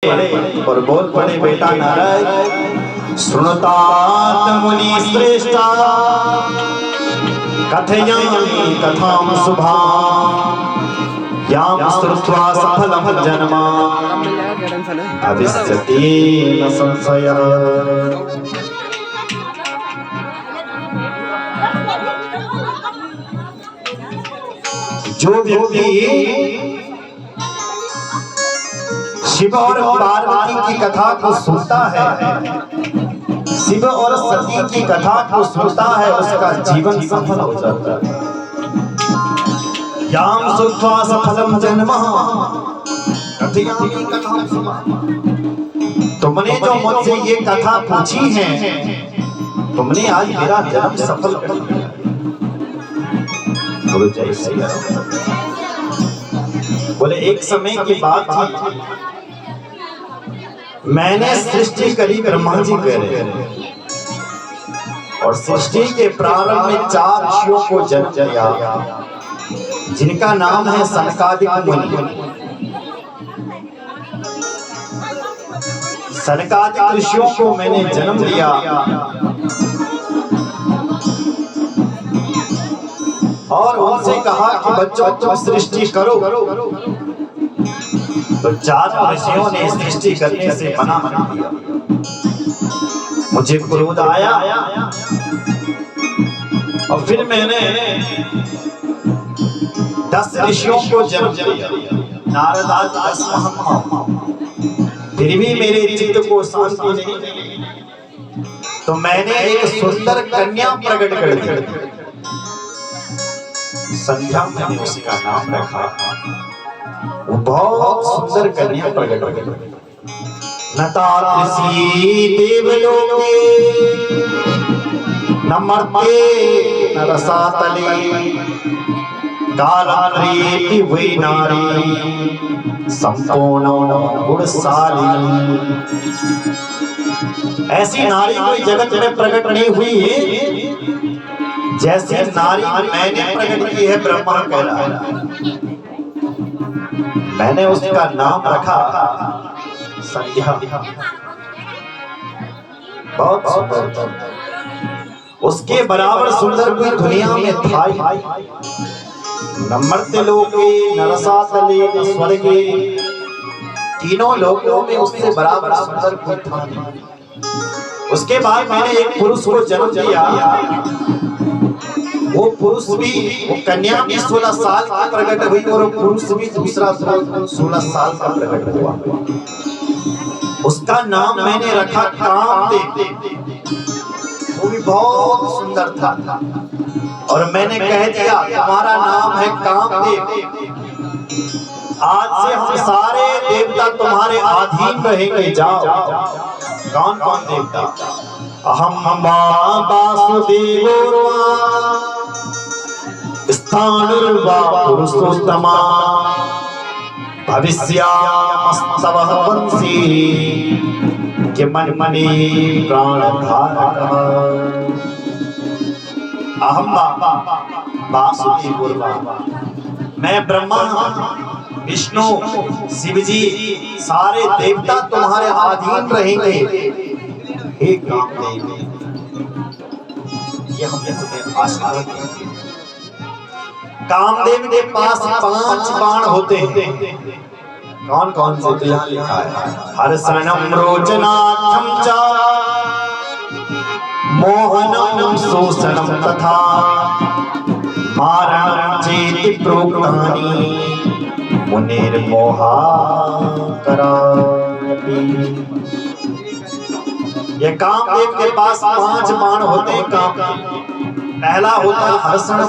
और बोल पड़े बेटा नारद शृणुतात मुनि श्रेष्ठा कथयामि कथां शुभां यां श्रुत्वा सफलं जन्म भविष्यति न संशयः। जो व्यक्ति शिव और पार्वती की कथा को सुनता है, शिव और सती की कथा को सुनता है, उसका जीवन सफल हो जाता है। याम सुत्वा सफलम जन्मः कथयामि कथां शुभां। तुमने जो मुझसे ये कथा पूछी है, तुमने आज मेरा जन्म सफल कर दिया। गुरु जय श्री राम। बोले एक समय की बात थी, मैंने सृष्टि करी, ब्रह्मा जी कह रहे हैं, और सृष्टि के प्रारंभ में 4 ऋषियों को जन्म दिया जिनका नाम है सनकादिक मुनि। सनकादिक ऋषियों को मैंने जन्म दिया और उनसे कहा कि बच्चों तुम सृष्टि करो, तो 4 ऋषियों ने सृष्टि करने से मना किया। मुझे क्रोध आया और फिर मैंने 10 ऋषियों को जन्म दिया। नारद आज 10वां, फिर भी मेरे चित्त को शांति नहीं मिली, तो मैंने एक सुंदर कन्या प्रकट कर दी। संध्या मैंने उसका नाम रखा। वो बहुत सुंदर कन्या प्रकट हो गई। न तादृशी देवलोके न मर्त्ये न रसातले कालत्रयेऽपि वै नारी संपूर्ण गुणशालिनी। ऐसी नारी कोई जगत में प्रकट नहीं हुई है जैसी नारी मैंने प्रकट की है। ब्रह्मा कह रहा है। मैंने उसका नाम रखा संध्या। बहुत सुंदर, उसके बराबर सुंदर कोई दुनिया में था ही। न मर्त्यलोके न रसातले न स्वर्गे, तीनों लोकों में उससे बराबर सुंदर कोई था नहीं। उसके बाद मैंने एक पुरुष को जन्म दिया। वो पुरुष भी, वो कन्या भी 16 साल की प्रकट हुई और वो पुरुष भी दूसरा 16 साल का प्रकट हुआ। उसका नाम मैंने रखा कामदेव। वो भी बहुत सुंदर था और मैंने कह दिया तुम्हारा नाम है कामदेव। आज से हम सारे देवता तुम्हारे अधीन रहेंगे। जाओ। कौन कौन देवता? अहम वासुदेवो स्थाणुर्वा पुरुषोत्तमा भविष्यामस्तवः वंशी के मन मणि प्राणधारकः। अहम वासुदेवो, मैं ब्रह्मा विष्णु शिव जी सारे देवता तुम्हारे अधीन रहेंगे। हे कामदेव, ये हमने तुम्हें आशीर्वाद दिया। कामदेव के पास 5 बाण होते हैं। कौन कौन से? तो यहाँ लिखा है हर्षणम रोचनार्थम च मोहनम शोषणम तथा मारणम चेति प्रोक्तानि मुनिर्मोहा करापि। ये कामदेव के पास 5 बाण होते हैं। पहला होता है हर्षण।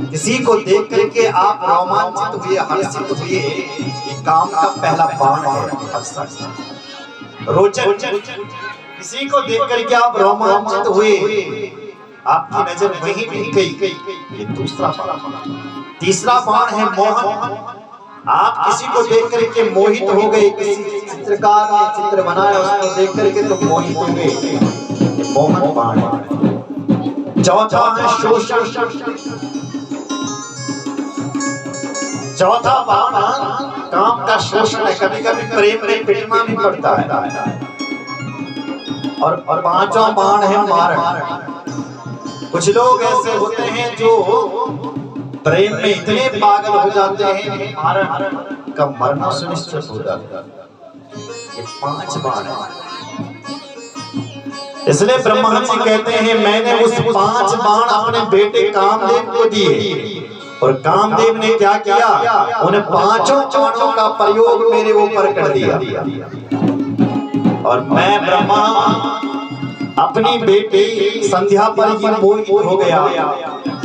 किसी को देख करके आप रोमांचित हुए, हर्षित हुए, ये काम का पहला बाण है हर्षण। रोचन, किसी को देख करके आप रोमांचित हुए, आपकी नजर वहीं भी गई, ये दूसरा बाण। तीसरा बाण है मोहन। आप किसी को देख करके मोहित हो गए, किसी चित्रकार ने चित्र बनाया उसको देख करके तो मोहित हो गए, मोहन बाण। चौथा है शोषण। चौथा बाण काम का शोषण है, कभी कभी प्रेम में पिटना भी पड़ता है। और पांचों बाण है मारण। कुछ लोग ऐसे होते हैं जो प्रेम में इतने पागल हो जाते हैं कि मारण का मरना सुनिश्चित हो जाता है। ये 5 बाण है। इसलिए ब्रह्मा जी कहते हैं मैंने उस 5 बाण अपने बेटे कामदेव को दिए, और कामदेव ने क्या किया, उन 5 बाणों का प्रयोग मेरे ऊपर कर दिया। और मैं ब्रह्मा अपनी बेटी संध्या पर ही मोहित हो गया,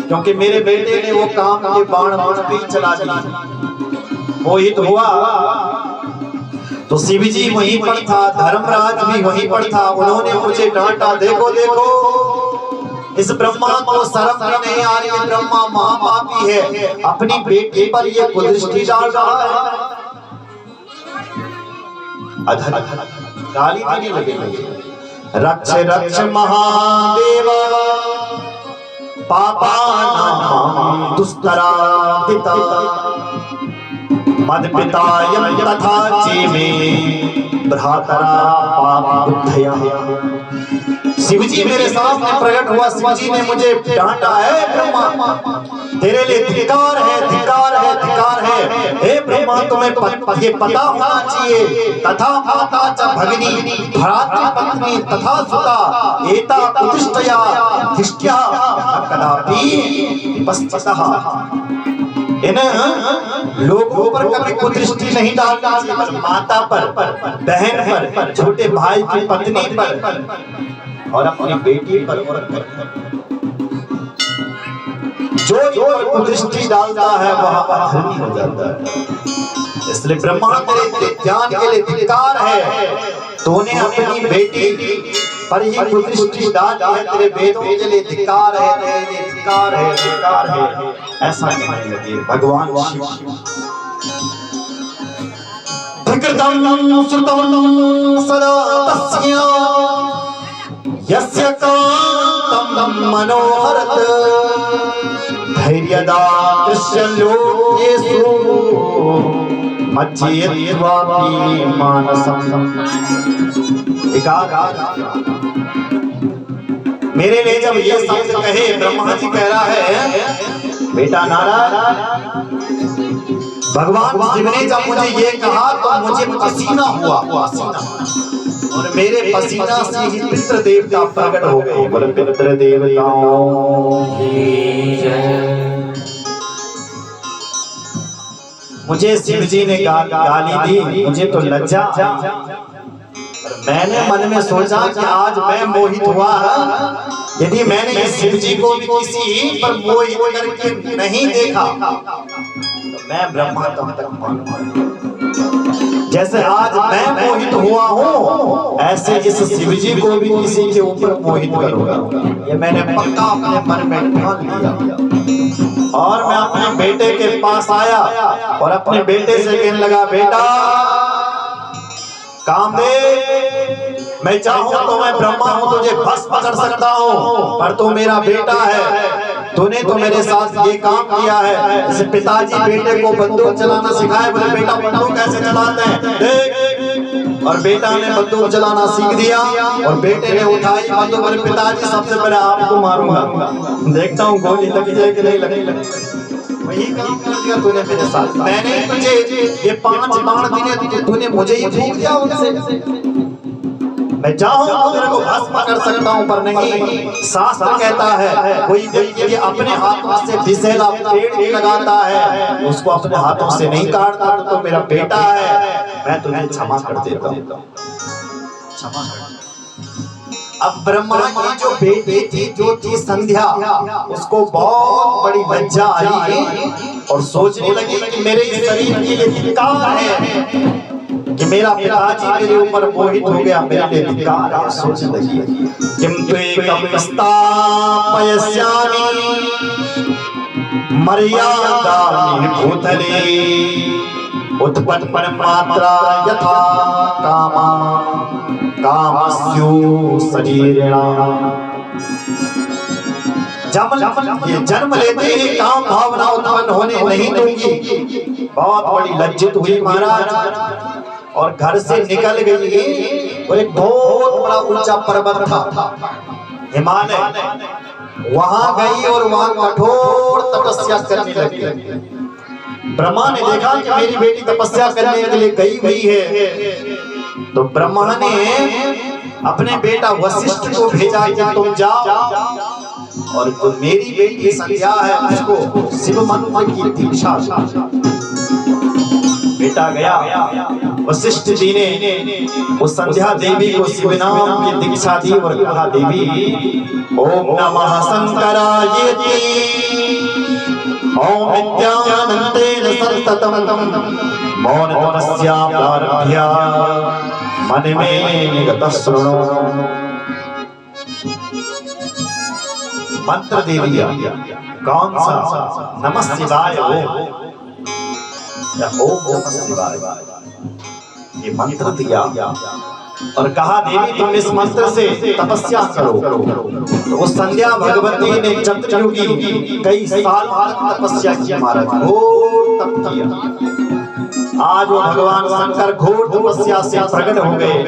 क्योंकि मेरे बेटे ने वो काम के बाण मुझ पे चला दिया। मोहित हुआ तो शिव जी वहीं पर था, धर्मराज भी वहीं पर था। उन्होंने मुझे डांटा, देखो देखो इस ब्रह्मा को शर्म भी नहीं आ रही, ब्रह्मा महापापी है, अपनी बेटी पर ये कुदृष्टि डाल रहा है। अधर गाली देने लगे, रक्ष रक्ष महादेवा पापानां दुष्करादिता मद पितायं तथा चेमे भ्रातरा पाप बुद्धया। शिव जी मेरे सामने प्रकट हुआ। शिव जी ने मुझे डांटा, है ब्रह्मा तेरे लिए धिक्कार है, धिक्कार है, धिक्कार है। हे ब्रह्मा तुम्हें ये पता होना चाहिए, तथा माता च भगिनी भ्रातृ पत्नी तथा सुता एता कुतिष्ठया धिष्ठ्या कदापि विपश्चितः। इन लोगों पर कभी कुदृष्टि नहीं डालना चाहिए, माता पर, बहन पर, छोटे भाई की पत्नी पर और अपनी बेटी पर। जो कुदृष्टि डालता है वह अधर्मी हो जाता है। इसलिए ब्रह्मा तेरे ज्ञान के लिए धिक्कार है, तूने अपनी बेटी पर ही कुदृष्टि डाली है, तेरे वेदों के लिए धिक्कार है, तेरे लिए धिक्कार है, धिक्कार है। ऐसा कहने लगे भगवान शिव। विकृतं श्रुतं सदा तस्या यस्य कान्तं मनोहरत् धैर्यदा दृश्य लोकेषु मज्जयत्वापि मानसं। मेरे लिए जब ये शब्द कहे, ब्रह्मा जी कह रहा है बेटा नारायण, भगवान शिव ने जब मुझे ये कहा तो मुझे पसीना हुआ, पसीना, और मेरे पसीना से ही पितृ देवता प्रकट हो गए। बोले पितृ देवताओं की जय। मुझे शिव जी ने गाली दी, मुझे तो लज्जा। मैंने मन में सोचा कि आज मैं मोहित हुआ, यदि मैंने शिव जी को भी किसी पर मोहित करके नहीं देखा तो मैं ब्रह्मा तब तक मान। जैसे आज मैं मोहित हुआ हूँ, ऐसे इस शिव जी को भी किसी के ऊपर मोहित करूंगा। ये मैंने पक्का अपने मन में ठान लिया। और मैं अपने बेटे के पास आया और अपने बेटे से कहने लगा, बेटा कामदेव, मैं चाहूं तो मैं ब्रह्मा हूं, तुझे भस्म कर सकता हूं, पर तू मेरा बेटा है, तूने तो मेरे साथ ये काम किया है। जैसे पिताजी बेटे को बंदूक चलाना सिखाए, बोले बेटा बंदूक कैसे चलाते हैं देख, और बेटा ने बंदूक चलाना सीख दिया और बेटे ने उठाई बंदूक, बोले पिताजी सबसे पहले आपको मारूंगा, देखता हूँ गोली लगी जाए कि नहीं लगी। वही काम कर दिया तूने मेरे साथ। मैंने तुझे ये 5 बाण दिए, तूने मुझे ही फूंक दिया उनसे। मैं चाहूं तो तेरे को भस्म कर सकता हूं, पर नहीं। शास्त्र कहता है कोई व्यक्ति यदि अपने हाथों से विषैला पेड़ भी लगाता है, उसको अपने हाथों से नहीं काटता तो मेरा बेटा है, मैं तुझे क्षमा कर देता हूं, क्षमा कर। अब ब्रह्मा की जो बेटी थी, जो थी संध्या, उसको बहुत बड़ी लज्जा आई और सोचने लगी कि मेरे इस शरीर के लिए धिक्कार है कि मेरा पिताजी मेरे ऊपर मोहित हो गया, मेरे लिए धिक्कार है। सोचने लगी किंतु एकम स्थापयस्यामि मर्यादानि भूतले उत्पन्न मात्रा यथा कामा कामस्यो शरीरेण। ये जन्म लेते ही काम भावना उत्पन्न होने नहीं दूंगी। बहुत बड़ी लज्जित हुई महाराज और घर से निकल गई। और एक बहुत बड़ा ऊंचा पर्वत था हिमालय, वहां गई और वहां कठोर तपस्या करने लगी। ब्रह्मा ने देखा कि मेरी बेटी तपस्या करने के लिए गई हुई है, तो ब्रह्मा ने अपने बेटा वशिष्ठ को भेजा कि तुम जाओ और जो मेरी बेटी संध्या है उसको शिव मंत्र की दीक्षा। बेटा गया, वशिष्ठ जी ने उस संध्या देवी को शिव नाम की दीक्षा दी और कहा, देवी ओम नमः शंकराय ओम विद्यानंतेन संततम मौन तपस्या प्रारभ्य मन में निगत शृणु। मंत्र दे दिया, कौन सा? नमः शिवाय या ओम नमः शिवाय, ये मंत्र दिया और कहा देवी तुम इस मंत्र से तपस्या करो। तो उस संध्या भगवती ने चतुर्युगी कई साल तपस्या की महाराज, घोर तप किया। आज वो भगवान शंकर घोर तपस्या से प्रकट हो गए।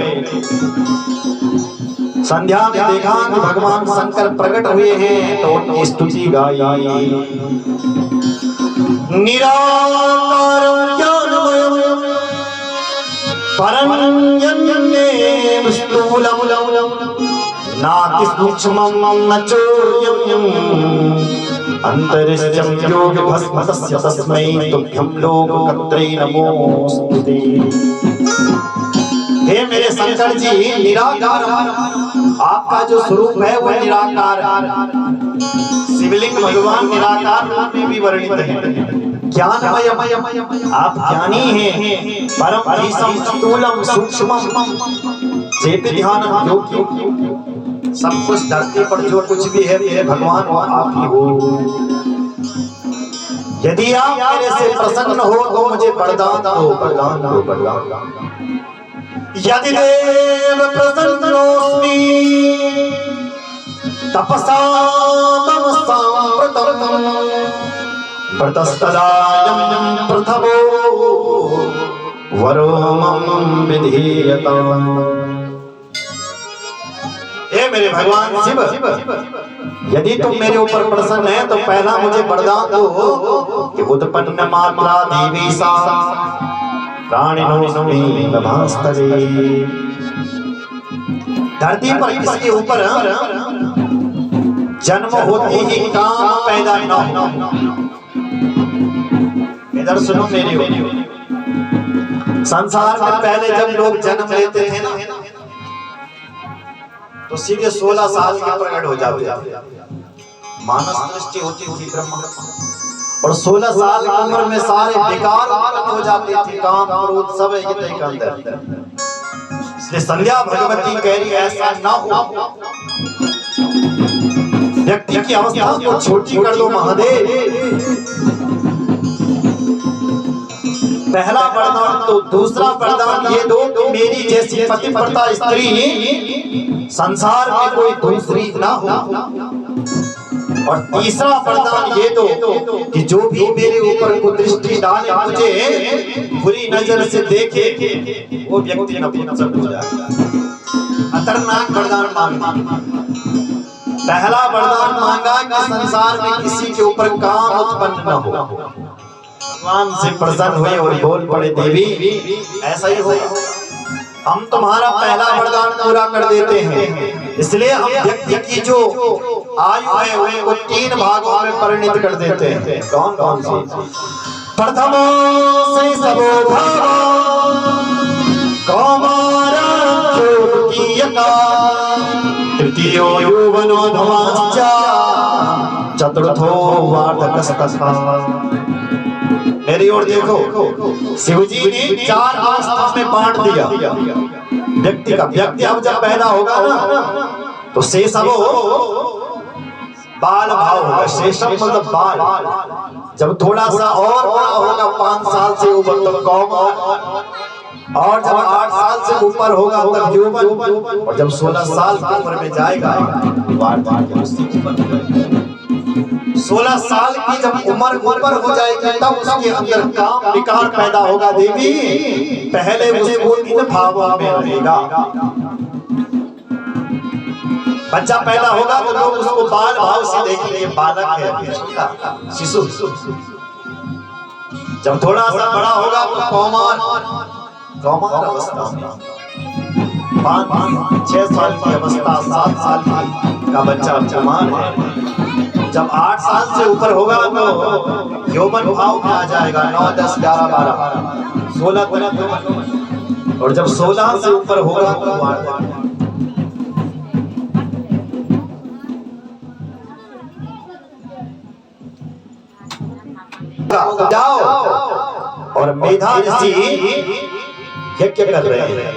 संध्या ने देखा कि भगवान शंकर प्रकट हुए हैं तो उनकी स्तुति गाई। निराकार ज्ञानमयम् परमं स्थूलम् नाति सूक्ष्मं न चोर्यम् अंतरिक्षं योगभस्मस्य तस्मै तुभ्यं लोकत्रय नमोस्तुते। हे मेरे शंकर जी, निराकार आपका जो स्वरूप है वह निराकार है। शिवलिंग भगवान निराकार रूप में भी वर्णित है। ज्ञानमय, आप ज्ञानी हैं, परम ईशम स्थूलम सूक्ष्मम चेत ध्यानम योग्य। सब कुछ धरती पर जो कुछ भी है मेरे भगवान वो आप ही हो। यदि आप मेरे से प्रसन्न हो तो मुझे वरदान दो, वरदान दो, वरदान दो। यदि देव प्रसन्नोऽस्मि तपसा मम साम्प्रतं व्रतस्तदायं प्रथमो वरो मम विधीयताम्। हे मेरे भगवान शिव, यदि तुम मेरे ऊपर प्रसन्न है तो पहला मुझे वरदान दो कि उत्पन्न मात्रा देवी सा प्राणिनोस्मि नभास्तरे। धरती पर किसी के ऊपर जन्म होते ही काम पैदा न हो। इधर सुनो मेरी, संसार में पहले जब लोग जन्म लेते थे ना तो सीधे 16 साल के प्रकट हो जाते थे। मानस दृष्टि होती थी ब्रह्मा, और 16 साल की उम्र में सारे विकार उत्पन्न हो जाते थे, काम क्रोध सब एक ही के अंदर। इसलिए संध्या भगवती कह रही ऐसा ना हो। व्यक्ति की अवस्था को छोटी कर दो महादेव। पहला वरदान तो दूसरा वरदान ये दो कि मेरी जैसी पतिव्रता स्त्री संसार में कोई दूसरी ना हो। और तीसरा वरदान ये दो कि जो भी मेरे ऊपर कुदृष्टि डाले, मुझे बुरी नजर से देखे, वो व्यक्ति नपुंसक हो जाए। खतरनाक वरदान मांगा। पहला वरदान मांगा कि संसार में किसी के ऊपर काम उत्पन्न न हो। भगवान से प्रसन्न हुए और बोल पड़े, देवी ऐसा ही हो, हम तुम्हारा पहला वरदान पूरा कर देते हैं। इसलिए हम व्यक्ति की जो आयु है उसको 3 भागों में परिणित कर देते हैं। कौन कौन सी? प्रथमो शैशवो भावो कौमारभ्योऽतीयका, तृतीयो यौवनो धमाश्च, चतुर्थो वार्धकस्तथा। मेरी ओर देखो, शिवजी ने 4 अवस्था में बांट दिया व्यक्ति का। व्यक्ति अब जब पैदा होगा ना तो शैशवो बाल भाव होगा। शैशव मतलब बाल। जब थोड़ा सा और बड़ा होगा 5 साल से ऊपर तब कौमार, और जब 8 साल से ऊपर होगा तब यौवन, और जब 16 साल की उम्र में जाएगा वार्धक्य। 16 साल की जब उम्र ऊपर हो जाएगी तब उसके अंदर काम विकार पैदा होगा। देवी पहले उसको इन भावों में रहेगा। बच्चा पैदा होगा तो लोग उसको बाल भाव से देखेंगे, बालक है, छोटा शिशु। जब थोड़ा सा बड़ा होगा तो कौमार अवस्था में 5-6 साल की अवस्था, 7 साल का बच्चा कुमार है। जब 8 साल से ऊपर होगा तो यौवन भाव में आ जाएगा। 9, 10, 11, 12, 16 और जब 16 से ऊपर होगा तो जाओ। और मेधा ऋषि यज्ञ कर रहे हैं,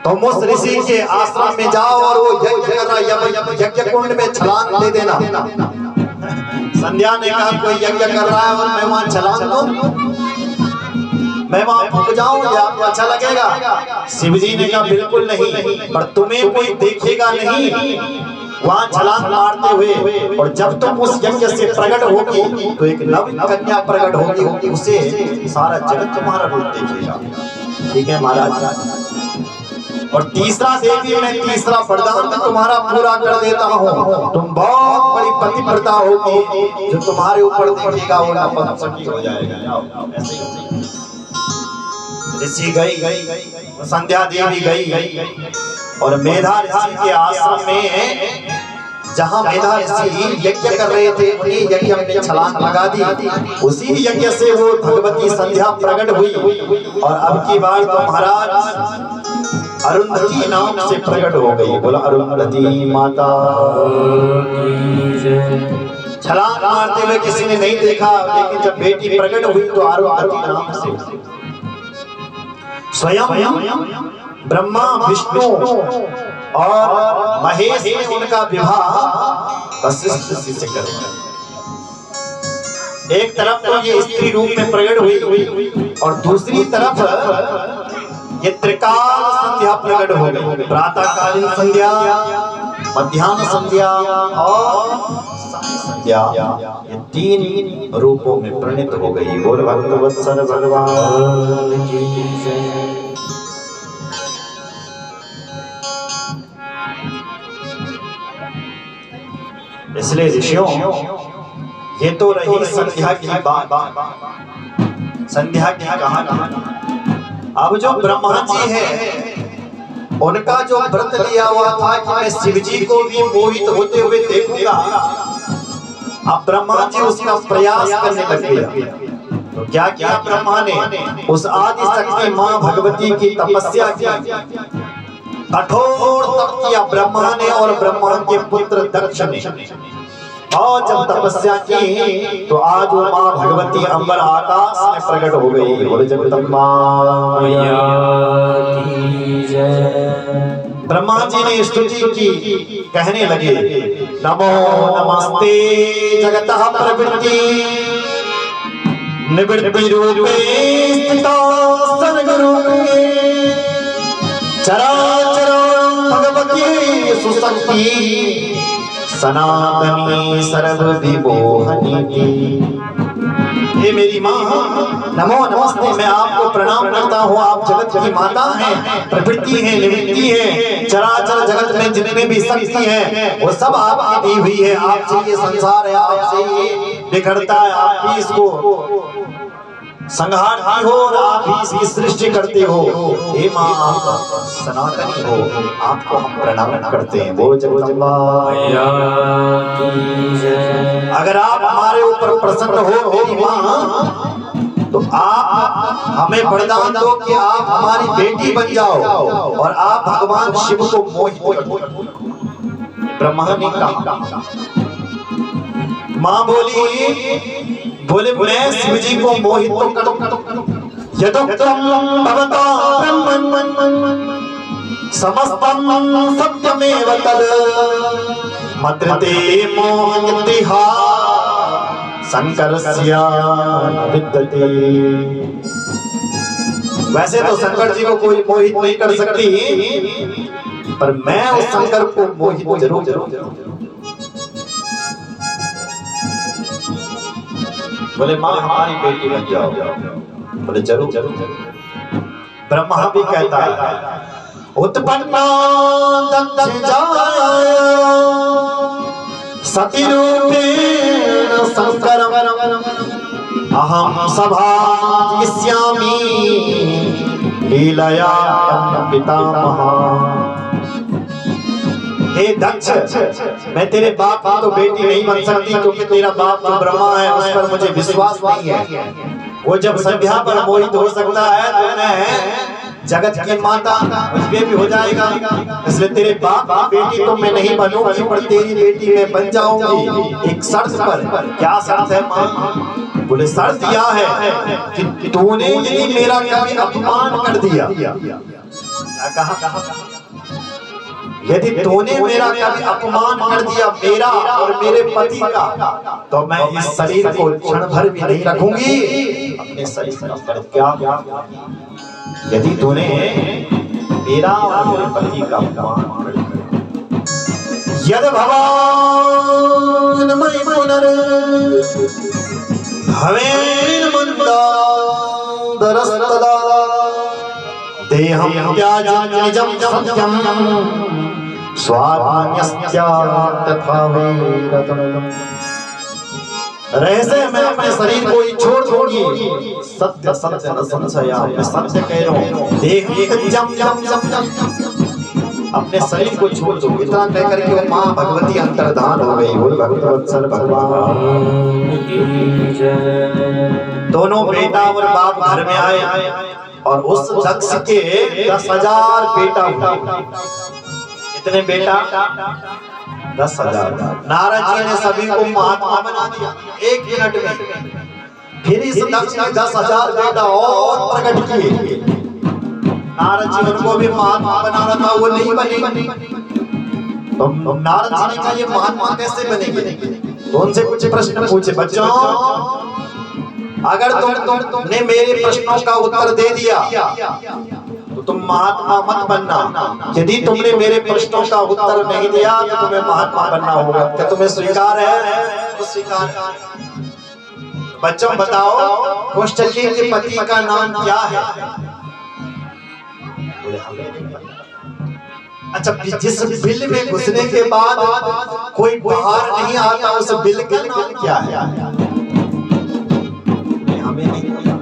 तुम उस ऋषि के आश्रम में जाओ और वो यज्ञ कर रहा है, यज्ञ कुंड में छलांग दे देना। संध्या ने कहा कोई यज्ञ कर रहा है और मैं वहां छलांग दूं, मैं वहां फूक जाऊं, या आपको अच्छा लगेगा? शिवजी ने कहा बिल्कुल नहीं, पर तुम्हें कोई देखेगा नहीं वहां छलांग मारते हुए। और जब तुम उस यज्ञ से प्रकट होगी तो एक नव कन्या प्रकट होगी, उसे सारा जगत तुम्हारा रूप देखेगा। ठीक है महाराज। और तीसरा देवी, मैं तीसरा वरदान तुम्हारा पूरा कर देता हूँ, तुम बहुत बड़ी पतिव्रता होगी, जो तुम्हारे ऊपर देखेगा वो नपुंसक हो जाएगा। ऋषि गई, संध्या देवी गई और मेधा ऋषि के आश्रम में, जहां मेधा ऋषि यज्ञ कर रहे थे, उन्हीं यज्ञ में छलांग लगा दी। उसी यज्ञ से वो भगवती संध्या प्रकट हुई। और अब की बार तो महाराज अरुंधति नाम से प्रकट हो गई। बोला अरुंधति माता। छलांग मारते हुए किसी ने नहीं देखा, लेकिन जब बेटी प्रकट हुई तो अरुंधति नाम से स्वयं ब्रह्मा, विष्णु और महेश ने उनका विवाह वशिष्ठ ऋषि से कर दिया। एक तरफ तो ये स्त्री रूप में प्रकट हुई और दूसरी तरफ ये त्रिकाल संध्या प्रकट हो गई। प्रातःकालीन संध्या, मध्याह्न संध्या और संध्या, ये 3 रूपों में परिणित हो गई। बोल भक्तवत्सल भगवान की जय। इसलिए ऋषियों, ये तो रही संध्या की बात, संध्या की कहानी। अब जो ब्रह्मा जी है, उनका जो व्रत लिया हुआ था कि मैं शिव जी को भी मोहित होते हुए देखूंगा, अब ब्रह्मा जी उसका प्रयास करने लग गया। तो क्या किया ब्रह्मा ने? उस आदि शक्ति मां भगवती की तपस्या की, कठोर तप किया ब्रह्मा ने और ब्रह्मा के पुत्र दक्ष ने। और जब तपस्या की तो आज वो मां भगवती अंबर आकाश में प्रकट हो गई। बोले जगदम्बा मैया की जय। ब्रह्मा जी ने स्तुति की, कहने लगे नमो नमस्ते जगतः प्रवृत्ति निवृत्ति रूपे स्थिता सद्गुरुके चराचर भगवती सुशक्ति सनातनी सर्वविमोहनी। हे मेरी माँ, नमो नमस्ते, मैं आपको प्रणाम करता हूँ। आप जगत की माता हैं, प्रवृत्ति है, निवृत्ति है, चराचर जगत में जितने भी शक्ति हैं वो सब आपकी दी हुई है। आपसे ये संसार है, आपसे ये बिखरता है, आप ही इसको संहारती हो और आप ही इसकी सृष्टि करते हो। हे माँ, आप सनातनी हो, आपको हम प्रणाम करते हैं। वो जगदम्बा मैया की जय। अगर आप हमारे ऊपर प्रसन्न हो मेरी माँ, तो आप हमें वरदान दो कि आप हमारी बेटी बन जाओ और आप भगवान शिव को मोहित करो। ब्रह्मा ने कहा, माँ बोले मैं शिव जी को मोहित तो करूं। यदुक्तम भवता ब्रह्मन् समस्तं सत्यमेव तद् मद्रते मोहयतिहा शंकरस्य न विद्यते। वैसे तो शंकर जी को कोई मोहित नहीं कर सकती, पर मैं उस शंकर को मोहित जरूर बोले माँ हमारी बेटी बन जाओ। बोले जरूर जरूर जरूर। ब्रह्मा भी कहता है उत्पन्ना दक्ष जाया सती रूपेण संकरम अहम सभास्यामि लीलया पितामह। हे दक्ष, मैं तेरे बाप की तो बेटी नहीं बन सकती क्योंकि तेरा बाप तो ब्रह्मा है, उस पर मुझे विश्वास नहीं है। वो जब संध्या पर मोहित हो सकता है तो मैं जगत की माता उसमें भी हो जाएगा, इसलिए तेरे बाप की बेटी तो मैं नहीं बनूंगी पर तेरी बेटी मैं बन जाऊंगी, एक शर्त पर। क्या शर्त है माँ? बोले शर्त यह है कि तूने यदि मेरा कभी अपमान कर दिया, कहा यदि तूने मेरा कभी अपमान कर दिया मेरा और मेरे पति का, तो मैं इस शरीर को क्षण भर भी नहीं रखूंगी अपने शरीर पर। क्या यदि तूने मेरा और मेरे पति का अपमान कर दिया, यद भवान मयि पुनर भवेन मंदादरस्तदा देहं त्याजं निजं सत्यं स्वाभान्यस्या तथा वेदतम। रहस्य मैं अपने शरीर को ही छोड़ दूंगी, सत्य सत्य न संशया, मैं सत्य कह रहा हूँ। देह जम जम जम जम अपने शरीर को छोड़ दूंगी। इतना कह करके वो माँ भगवती अंतर्धान हो गई। बोल भगवत्सल भगवान की जय। दोनों बेटा और बाप घर में आए और उस दक्ष के 10,000 बेटा हुए। कितने बेटा? 10,000। नारद जी ने सभी को महात्मा बना दिया 1 मिनट में। फिर इस दक्ष ने 10,000 बेटा और प्रकट किए। नारद जी उनको भी महात्मा बनाना था, वो नहीं बने। तो नारद जी ने कहा ये महात्मा कैसे बनेंगे? तो उनसे कुछ प्रश्न पूछे, बच्चों अगर तुमने मेरे प्रश्नों का उत्तर दे दिया तो तुम महात्मा मत बनना, यदि तुमने मेरे प्रश्नों का उत्तर नहीं दिया तो तुम्हें महात्मा बनना होगा। क्या तुम्हें स्वीकार है? तो स्वीकार। बच्चों बताओ कौशल्य के पति का नाम क्या है? अच्छा, जिस बिल में घुसने के बाद कोई बाहर नहीं आता उस बिल का नाम क्या है? हमें नहीं पता।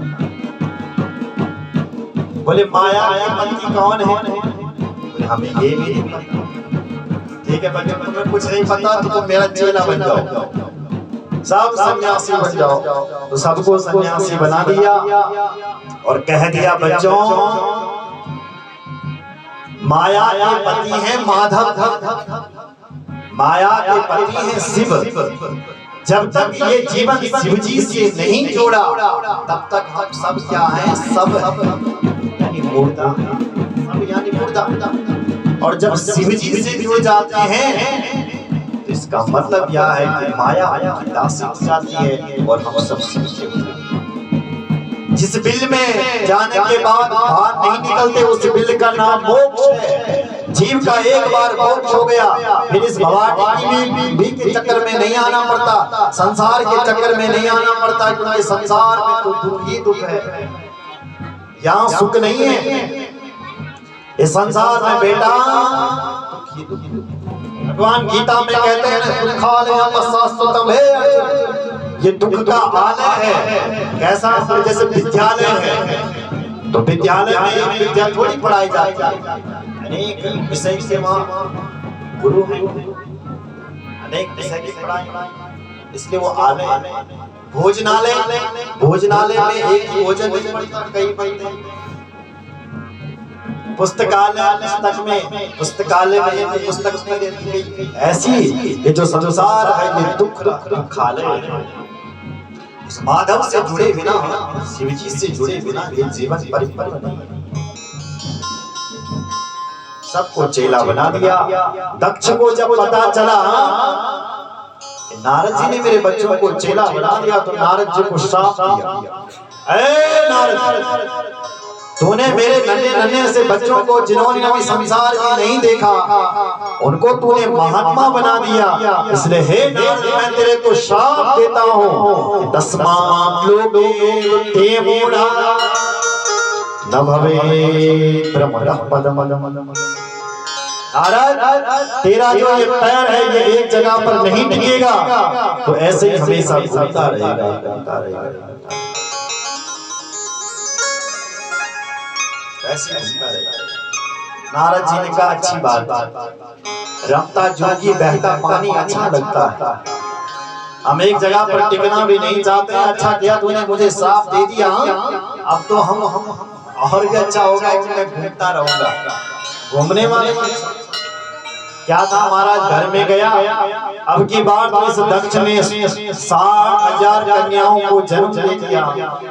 बोले माया के पति कौन है? बोले हमें ये भी नहीं पता। ठीक है बच्चों, तुम्हें कुछ नहीं पता तो तुम मेरा चेला बन जाओ, सब सन्यासी बन जाओ। तो सबको सन्यासी बना दिया और कह दिया बच्चों माया के पति है माधव, माया के पति है शिव। जब तक ये जीवन शिव जी से नहीं जोड़ा तब तक हम सब क्या हैं? सब यानी मुर्दा, सब यानी मुर्दा। और जब शिव जी से जुड़ जाते हैं तो इसका मतलब यह है कि माया की दासी हो जाती है और हम सब शिव से हो जाते हैं। जिस बिल में जाने के बाद बाहर नहीं निकलते उस बिल का नाम मोक्ष है। जीव का एक बार मोक्ष हो गया फिर इस भवानी के चक्कर में नहीं आना पड़ता, संसार के चक्कर में नहीं आना पड़ता, क्योंकि संसार में तो दुख ही दुख है, यहाँ सुख नहीं है। इस संसार में बेटा भगवान गीता में कहते हैं ये दुख का आलय है। कैसा? जैसे विद्यालय है तो विद्यालय में एक विद्या थोड़ी पढ़ाई जाती है, अनेक विषय से वहाँ गुरु है, अनेक विषय की पढ़ाई, इसलिए वो आलय। भोजनालय, भोजनालय में एक ही भोजन नहीं पड़ता, कई बनते हैं। पुस्तकालय, पुस्तकालय में पुस्तक ऐसी ये जो संसार है ये दुख खालय। माधव से जुड़े बिना, शिव जी से जुड़े बिना ये जीवन परिपूर्ण नहीं। सबको चेला बना दिया। दक्ष को जब पता चला नारद जी ने मेरे बच्चों को चेला बना दिया तो नारद जी को श्राप दिया, ऐ नारद तूने मेरे नन्हे नन्हे से बच्चों को जिन्होंने अभी संसार में नहीं देखा उनको तूने महात्मा बना दिया। इसलिए हे नारद मैं तेरे को श्राप देता हूँ कि तस्मात् लोभेन ते मूढ़ा न भवेत् ब्रह्मणः पदम्। नारद तेरा जो ये पैर है ये एक जगह पर नहीं टिकेगा, तो ऐसे ही हमेशा घूमता रहेगा। नारद जी ने कहा अच्छी बात, रमता जोगी बहता पानी अच्छा लगता है, हम एक जगह पर टिकना भी नहीं चाहते। अच्छा किया तूने मुझे श्राप दे दिया, अब तो हम और भी अच्छा होगा कि मैं घूमता रहूंगा। घूमने वाले क्या था महाराज, घर में गया, अब की बात इस दक्ष ने 60,000 कन्याओं को जन्म दे दिया।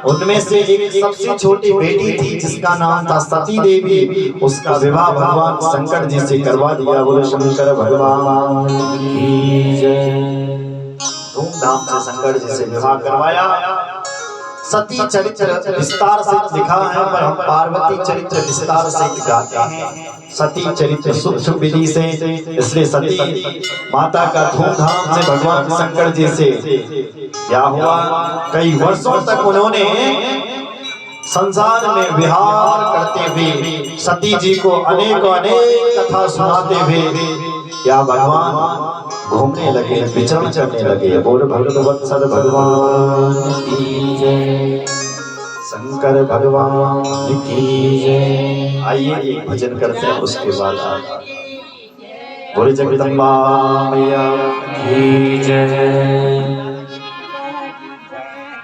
उनमें से एक सबसे छोटी बेटी थी जिसका नाम था सती देवी, उसका विवाह भगवान शंकर जी से करवा दिया। बोलो शंकर भगवान की जय। धूमधाम से शंकर जी से विवाह करवाया। सती चरित्र विस्तार से लिखा है, पर हम पार्वती चरित्र विस्तार से गाते हैं। सती चरित्र सूक्ष्म विधि से, इसलिए सती माता का धूमधाम से भगवान शंकर जी से क्या हुआ, कई वर्षों तक उन्होंने संसार में विहार करते हुए सती जी को अनेक कथा सुनाते हुए क्या भगवान घूमने लगे, विचरण करने लगे। बोल भगवत्सल भगवान की जय, शंकर भगवान की जय। आइए एक भजन करते हैं, उसके बाद बोले जगदम्बा मैया की जय।